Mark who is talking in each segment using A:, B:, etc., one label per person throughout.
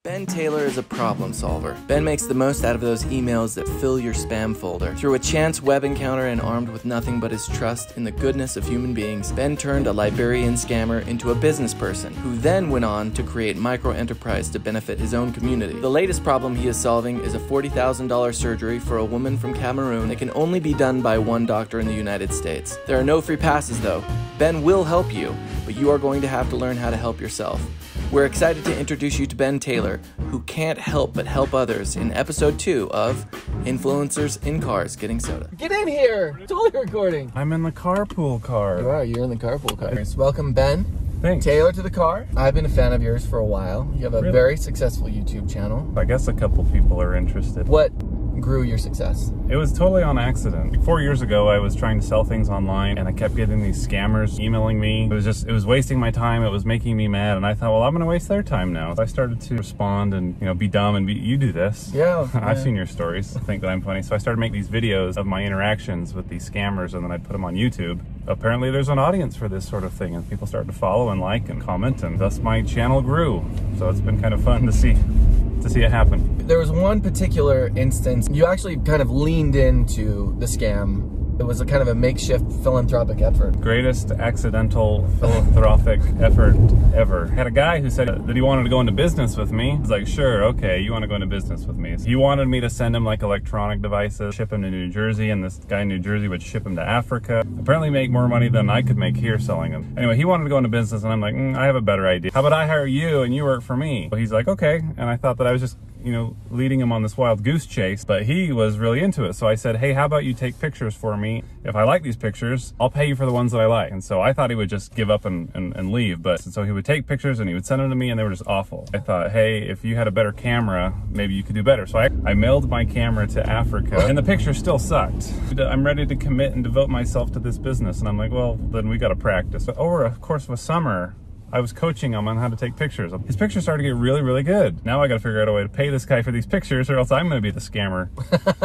A: Ben Taylor is a problem solver. Ben makes the most out of those emails that fill your spam folder. Through a chance web encounter and armed with nothing but his trust in the goodness of human beings, Ben turned a Liberian scammer into a business person, who then went on to create micro-enterprise to benefit his own community. The latest problem he is solving is a $40,000 surgery for a woman from Cameroon that can only be done by one doctor in the United States. There are no free passes though. Ben will help you, but you are going to have to learn how to help yourself. We're excited to introduce you to Ben Taylor, who can't help but help others in episode 2 of Influencers in Cars Getting Soda. Get in here! Totally recording!
B: I'm in the carpool car.
A: You are, you're in the carpool car. Welcome, Ben.
B: Thanks.
A: Taylor to the car. I've been a fan of yours for a while. You have a
B: Really?
A: very successful YouTube channel.
B: I guess a couple people are interested.
A: What grew your success?
B: It was totally on accident. 4 years ago, I was trying to sell things online and I kept getting these scammers emailing me. It was wasting my time. It was making me mad. And I thought, well, I'm going to waste their time now. So I started to respond and, be dumb and you do this.
A: Yeah.
B: I've seen your stories. I think that I'm funny. So I started making these videos of my interactions with these scammers and then I'd put them on YouTube. Apparently there's an audience for this sort of thing and people started to follow and like and comment, and thus my channel grew. So it's been kind of fun to see it happen.
A: There was one particular instance, you actually kind of leaned into the scam. It was a kind of a makeshift philanthropic effort.
B: Greatest accidental philanthropic effort ever. I had a guy who said that he wanted to go into business with me. I was like, sure, okay, you want to go into business with me. So he wanted me to send him like electronic devices, ship him to New Jersey, and this guy in New Jersey would ship him to Africa. Apparently make more money than I could make here selling them. Anyway, he wanted to go into business and I'm like, I have a better idea. How about I hire you and you work for me? So he's like, okay. And I thought that I was just leading him on this wild goose chase, but he was really into it. So I said, hey, how about you take pictures for me? If I like these pictures, I'll pay you for the ones that I like. And so I thought he would just give up and leave. But so he would take pictures and he would send them to me and they were just awful. I thought, hey, if you had a better camera, maybe you could do better. So I mailed my camera to Africa and the picture still sucked. I'm ready to commit and devote myself to this business. And I'm like, well, then we got to practice. But over a course of a summer, I was coaching him on how to take pictures. His pictures started to get really, really good. Now I got to figure out a way to pay this guy for these pictures or else I'm going to be the scammer.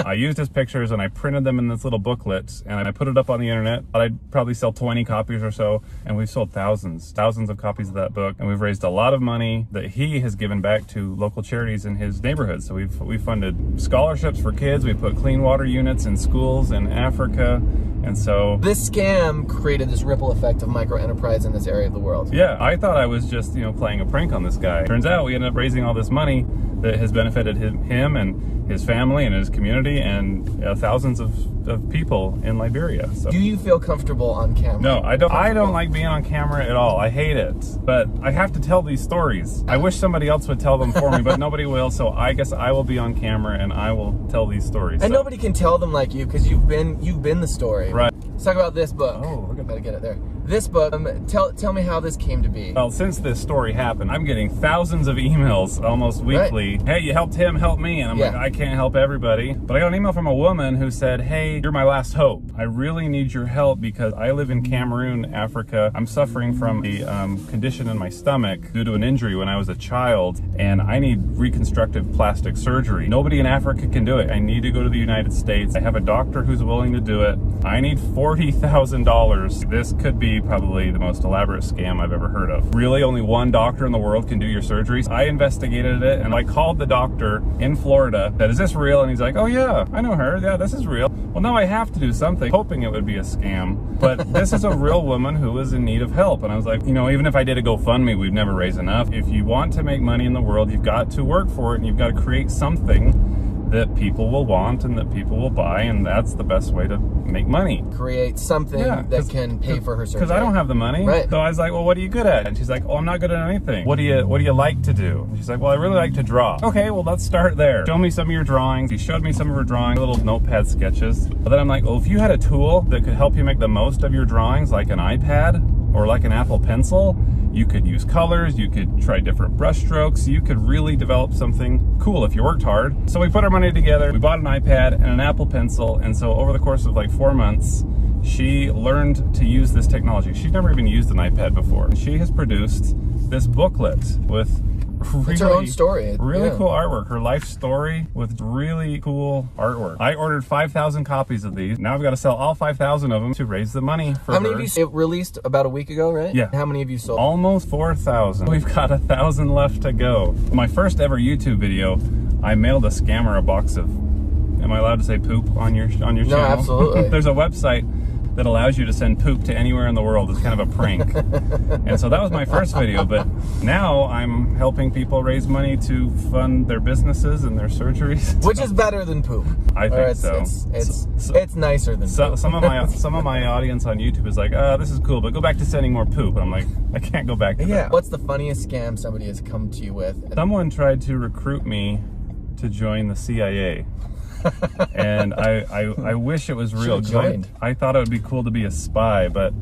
B: I used his pictures and I printed them in this little booklet and I put it up on the internet. I'd probably sell 20 copies or so, and we've sold thousands of copies of that book, and we've raised a lot of money that he has given back to local charities in his neighborhood. So we've funded scholarships for kids. We put clean water units in schools in Africa. And so
A: this scam created this ripple effect of micro-enterprise in this area of the world.
B: Yeah, I thought I was just, playing a prank on this guy. Turns out we ended up raising all this money that has benefited him and his family and his community and thousands of people in Liberia. So.
A: Do you feel comfortable on camera?
B: No, I don't like being on camera at all. I hate it. But I have to tell these stories. I wish somebody else would tell them for me, but nobody will. So I guess I will be on camera and I will tell these stories.
A: And nobody can tell them like you because you've been the story.
B: Right.
A: Let's talk about this book.
B: Oh, look at that.
A: Gotta get it there. This book, tell me how this came to be.
B: Well, since this story happened, I'm getting thousands of emails almost weekly. Right. Hey, you helped him, help me. And I'm like, I can't help everybody. But I got an email from a woman who said, hey, you're my last hope. I really need your help because I live in Cameroon, Africa. I'm suffering from a condition in my stomach due to an injury when I was a child, and I need reconstructive plastic surgery. Nobody in Africa can do it. I need to go to the United States. I have a doctor who's willing to do it. I need $40,000. This could be probably the most elaborate scam I've ever heard of. Really, only one doctor in the world can do your surgeries. I investigated it and I called the doctor in Florida. Said, is this real? And he's like, oh yeah, I know her. Yeah, this is real. Well, now I have to do something, hoping it would be a scam. But this is a real woman who was in need of help. And I was like, even if I did a GoFundMe, we'd never raise enough. If you want to make money in the world, you've got to work for it and you've got to create something that people will want and that people will buy, and that's the best way to make money.
A: Create something that can pay for her surgery.
B: Because I don't have the money.
A: Right.
B: So I was like, well, what are you good at? And she's like, oh, I'm not good at anything. What do you like to do? And she's like, well, I really like to draw. Okay, well, let's start there. Show me some of your drawings. She showed me some of her drawings, little notepad sketches. But then I'm like, well, if you had a tool that could help you make the most of your drawings, like an iPad or like an Apple Pencil, you could use colors, you could try different brush strokes, you could really develop something cool if you worked hard. So we put our money together, we bought an iPad and an Apple Pencil, and so over the course of like 4 months, she learned to use this technology. She'd never even used an iPad before. She has produced this booklet with really,
C: it's her own story.
B: Really cool artwork. Her life story with really cool artwork. I ordered 5,000 copies of these. Now I've got to sell all 5,000 of them to raise the money for
C: How many
B: her.
C: of you released about a week ago, right?
B: Yeah.
C: How many of you sold?
B: Almost 4,000. We've got 1,000 left to go. My first ever YouTube video, I mailed a scammer a box of, am I allowed to say poop on your channel?
C: No, absolutely.
B: There's a website that allows you to send poop to anywhere in the world. It's kind of a prank. And so that was my first video, but now I'm helping people raise money to fund their businesses and their surgeries.
C: Which is better than poop.
B: I think so.
C: It's nicer than poop.
B: Some of my audience on YouTube is like, this is cool, but go back to sending more poop. And I'm like, I can't go back to that.
C: What's the funniest scam somebody has come to you with?
B: Someone tried to recruit me to join the CIA. And I wish it was real. I thought it would be cool to be a spy, but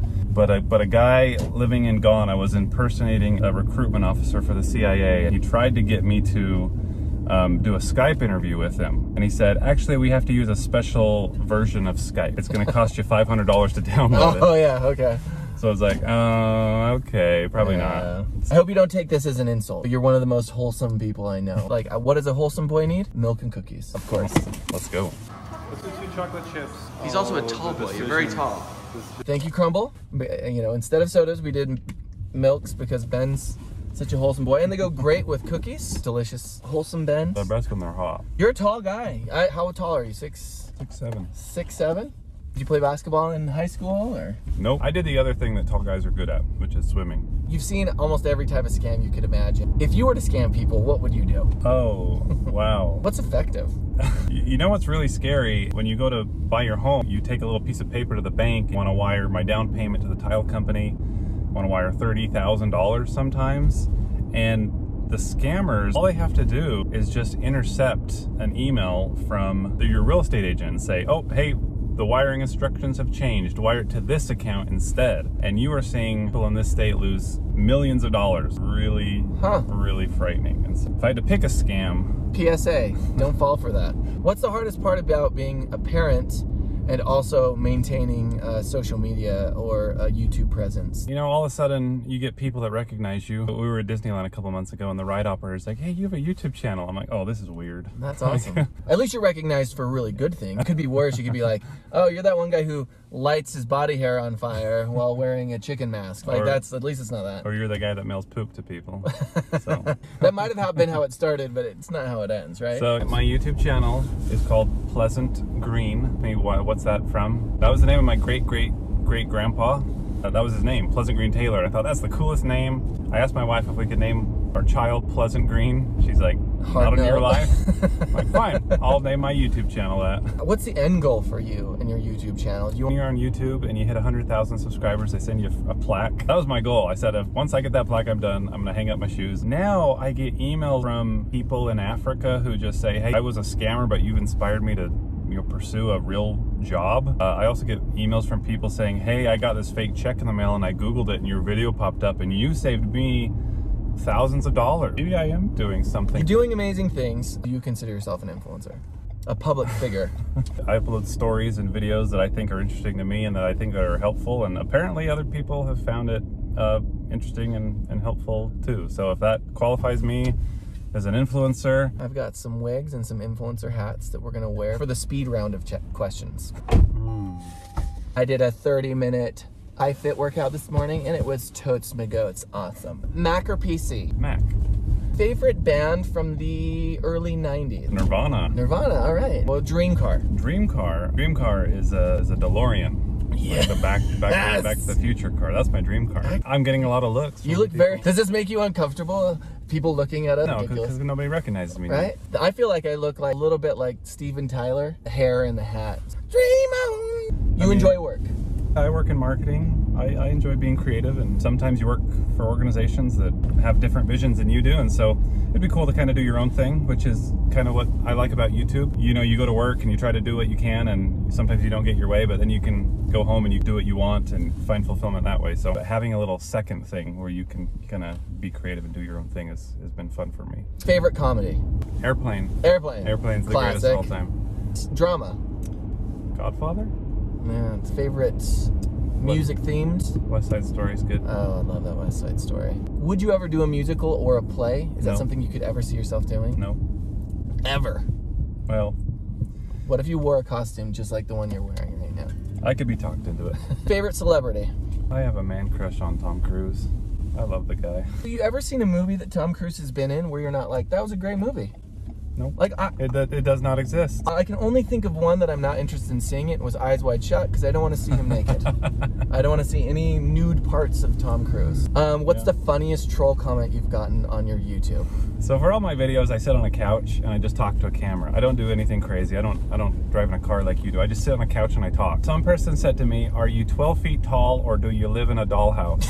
B: a guy living in Ghana was impersonating a recruitment officer for the CIA. He tried to get me to do a Skype interview with him, and he said, actually, we have to use a special version of Skype. It's going to cost you $500 to download it.
C: Oh yeah, okay.
B: So I was like, okay, probably not.
C: I hope you don't take this as an insult. You're one of the most wholesome people I know. Like, what does a wholesome boy need? Milk and cookies, of course.
B: Let's go. Let's do 2 chocolate chips.
A: He's also a tall boy. You're very tall.
C: Thank you, Crumble. You know, instead of sodas, we did milks because Ben's such a wholesome boy. And they go great with cookies. Delicious. Wholesome Ben.
B: They're best when they're hot.
C: You're a tall guy. How tall are you?
B: 6'7".
C: 6'7"? Did you play basketball in high school, or?
B: Nope. I did the other thing that tall guys are good at, which is swimming.
C: You've seen almost every type of scam you could imagine. If you were to scam people, what would you do?
B: Oh, wow.
C: What's effective?
B: You know what's really scary? When you go to buy your home, you take a little piece of paper to the bank. You want to wire my down payment to the title company. Want to wire $30,000 sometimes. And the scammers, all they have to do is just intercept an email from your real estate agent and say, oh, hey, the wiring instructions have changed. Wire it to this account instead. And you are seeing people in this state lose millions of dollars. Really, really frightening. And so if I had to pick a scam.
C: PSA, don't fall for that. What's the hardest part about being a parent and also maintaining social media or a YouTube presence?
B: You know, all of a sudden you get people that recognize you. We were at Disneyland a couple months ago and the ride operator's like, hey, you have a YouTube channel. I'm like, oh, this is weird.
C: That's awesome. At least you're recognized for a really good thing. It could be worse. You could be like, oh, you're that one guy who lights his body hair on fire while wearing a chicken mask. Like, at least it's not that.
B: Or you're the guy that mails poop to people. So.
C: That might have been how it started, but it's not how it ends, right?
B: So my YouTube channel is called Pleasant Green. Maybe what's that from? That was the name of my great-great-great-grandpa. That was his name, Pleasant Green Taylor. I thought that's the coolest name. I asked my wife if we could name our child Pleasant Green. She's like, not in your life? I'm like, fine, I'll name my YouTube channel that.
C: What's the end goal for you and your YouTube channel?
B: When you're on YouTube and you hit 100,000 subscribers, they send you a plaque. That was my goal. I said, once I get that plaque, I'm done. I'm gonna hang up my shoes. Now I get emails from people in Africa who just say, hey, I was a scammer, but you've inspired me to pursue a real job. I also get emails from people saying, hey, I got this fake check in the mail and I Googled it and your video popped up and you saved me thousands of dollars. Maybe I am doing something.
C: You're doing amazing things. Do you consider yourself an influencer? A public figure?
B: I upload stories and videos that I think are interesting to me and that I think are helpful, and apparently other people have found it interesting and helpful too. So if that qualifies me as an influencer.
C: I've got some wigs and some influencer hats that we're gonna wear for the speed round of questions. I did a 30-minute iFit workout this morning and it was totes my goats awesome. Mac or PC?
B: Mac.
C: Favorite band from the early 90s?
B: Nirvana.
C: Nirvana, all right. Well, dream car.
B: Dream car is a DeLorean. Yeah. Like the back to the future car. That's my dream car. I'm getting a lot of looks.
C: You look very. Does this make you uncomfortable? People looking at us?
B: No, because nobody recognizes me.
C: Right? I feel like I look like a little bit like Steven Tyler. The hair and the hat. Dream on. You enjoy work?
B: I work in marketing. I enjoy being creative, and sometimes you work for organizations that have different visions than you do, and so it'd be cool to kind of do your own thing, which is kind of what I like about YouTube. You know, you go to work and you try to do what you can, and sometimes you don't get your way, but then you can go home and you do what you want and find fulfillment that way. So having a little second thing where you can kind of be creative and do your own thing has been fun for me.
C: Favorite comedy?
B: Airplane.
C: Airplane.
B: Airplane's the
C: Classic.
B: greatest of all time.
C: Drama?
B: Godfather?
C: Yeah, favorite music themed?
B: West Side Story is good.
C: Oh, I love that West Side Story. Would you ever do a musical or a play? Is that
B: No.
C: something you could ever see yourself doing?
B: No.
C: Ever?
B: Well,
C: What if you wore a costume just like the one you're wearing right now?
B: I could be talked into it.
C: Favorite celebrity?
B: I have a man crush on Tom Cruise. I love the guy.
C: Have you ever seen a movie that Tom Cruise has been in where you're not like, that was a great movie?
B: Nope.
C: Like,
B: It does not exist.
C: I can only think of one that I'm not interested in seeing. It was Eyes Wide Shut because I don't want to see him naked. I don't want to see any nude parts of Tom Cruise. What's the funniest troll comment you've gotten on your YouTube?
B: So for all my videos, I sit on a couch and I just talk to a camera. I don't do anything crazy. I don't drive in a car like you do. I just sit on a couch and I talk. Some person said to me, "Are you 12 feet tall or do you live in a dollhouse?"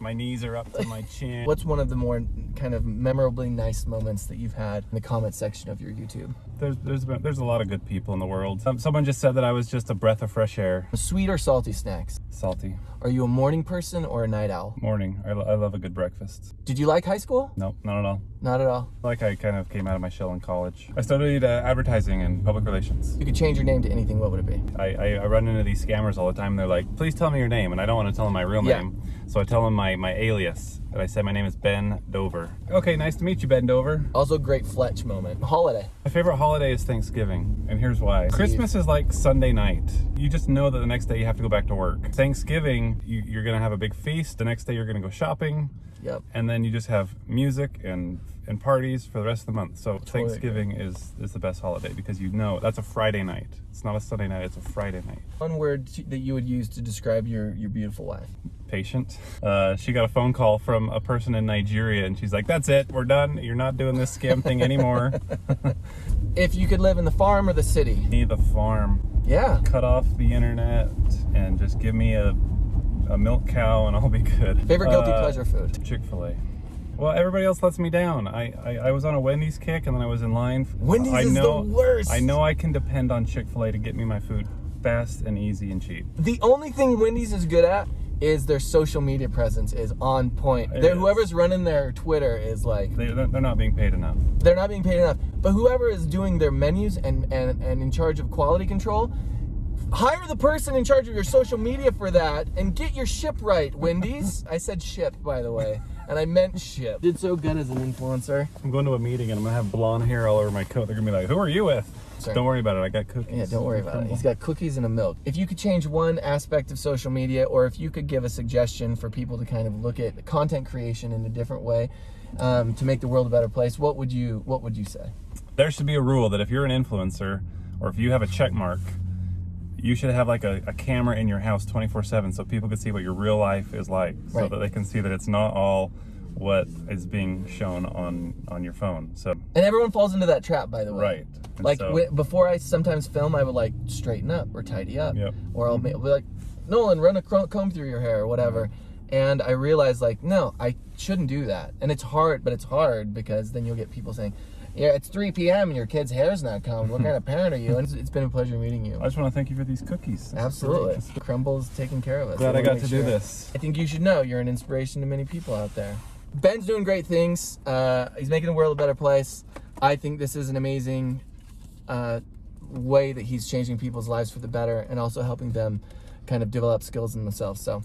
B: my knees are up to my chin.
C: What's one of the more kind of memorably nice moments that you've had in the comment section of your YouTube?
B: There's a lot of good people in the world. Someone just said that I was just a breath of fresh air.
C: Sweet or salty snacks?
B: Salty.
C: Are you a morning person or a night owl?
B: Morning. I love a good breakfast.
C: Did you like high school?
B: No, not at all.
C: Not at all.
B: Like I kind of came out of my shell in college. I studied advertising and public relations.
C: You could change your name to anything, what would it be?
B: I run into these scammers all the time. They're like, "Please tell me your name," and I don't want to tell them my real name. So I tell them my alias. And I say my name is Ben Dover. Okay, nice to meet you, Ben Dover.
C: Also great Fletch moment. Holiday.
B: My favorite holiday is Thanksgiving, and here's why. Christmas is like Sunday night. You just know that the next day you have to go back to work. Thanksgiving, you're gonna have a big feast. The next day you're gonna go shopping.
C: Yep.
B: And then you just have music and parties for the rest of the month. So
C: Totally
B: Thanksgiving is the best holiday because you know that's a Friday night. It's not a Sunday night, it's a Friday night.
C: One word that you would use to describe your beautiful wife.
B: Patient. She got a phone call from a person in Nigeria and she's like, "That's it, we're done. You're not doing this scam thing anymore."
C: If you could live in the farm or the city?
B: Need the farm.
C: Yeah.
B: Cut off the internet and just give me a milk cow and I'll be good.
C: Favorite guilty pleasure food?
B: Chick-fil-A. Well, everybody else lets me down. I was on a Wendy's kick and then I was in line.
C: Wendy's is the worst.
B: I know I can depend on Chick-fil-A to get me my food fast and easy and cheap.
C: The only thing Wendy's is good at is their social media presence is on point. Whoever's running their Twitter is like...
B: They're not being paid enough.
C: They're not being paid enough. But whoever is doing their menus and in charge of quality control, hire the person in charge of your social media for that and get your ship right, Wendy's. I said ship, by the way, and I meant ship. Did so good as an influencer.
B: I'm going to a meeting and I'm going to have blonde hair all over my coat. They're going to be like, "Who are you with?"
C: Sorry.
B: Don't worry about it. I got cookies.
C: Yeah, don't worry about it. He's got cookies and a milk. If you could change one aspect of social media, or if you could give a suggestion for people to kind of look at content creation in a different way to make the world a better place, what would you say?
B: There should be a rule that if you're an influencer or if you have a check mark, you should have like a camera in your house 24/7 so people can see what your real life is like, so
C: Right.
B: that they can see that it's not all what is being shown on your phone. So
C: And everyone falls into that trap, by the way.
B: right. And
C: Like
B: so,
C: before I sometimes film, I would like straighten up or tidy up,
B: Yep.
C: or I'll be like, "Nolan, run a comb through your hair," or whatever. And I realized like, no, I shouldn't do that. And it's hard, but it's hard because then you'll get people saying, "Yeah, it's 3 p.m. and your kid's hair's not combed. What kind of parent are you?" And it's been a pleasure meeting you.
B: I just want to thank you for these cookies. This is
C: Absolutely.
B: great.
C: Crumble's taking care of us.
B: Glad I
C: wanna
B: got
C: make
B: to do this.
C: I think you should know you're an inspiration to many people out there. Ben's doing great things. He's making the world a better place. I think this is an amazing way that he's changing people's lives for the better and also helping them kind of develop skills in themselves. So,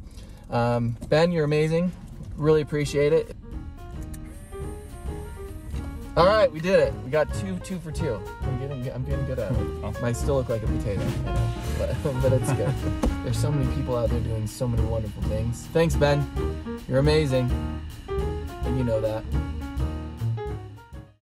C: Ben, you're amazing. Really appreciate it. All right, we did it. We got two for two. I'm getting good at it. Might still look like a potato, you know, but it's good. There's so many people out there doing so many wonderful things. Thanks, Ben. You're amazing, and you know that.